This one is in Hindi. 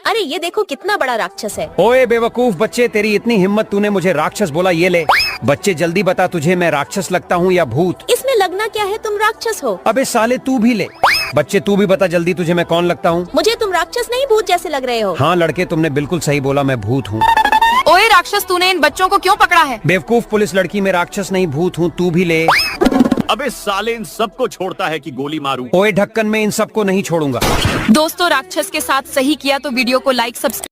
अरे ये देखो कितना बड़ा राक्षस है। ओए बेवकूफ बच्चे, तेरी इतनी हिम्मत, तूने मुझे राक्षस बोला। ये ले बच्चे, जल्दी बता तुझे मैं राक्षस लगता हूँ या भूत? इसमें लगना क्या है, तुम राक्षस हो। अबे साले तू भी ले। बच्चे तू भी बता जल्दी, तुझे मैं कौन लगता हूँ? मुझे तुम राक्षस नहीं भूत जैसे लग रहे हो। हाँ लड़के, तुमने बिल्कुल सही बोला, मैं भूत हूँ। ओए राक्षस, तूने इन बच्चों को क्यों पकड़ा है? बेवकूफ पुलिस लड़की, मैं राक्षस नहीं भूत हूँ, तू भी ले। अबे साले, इन सबको छोड़ता है कि गोली मारूं? ओए ढक्कन, में इन सबको नहीं छोड़ूंगा। दोस्तों, राक्षस के साथ सही किया तो वीडियो को लाइक सब्सक्राइब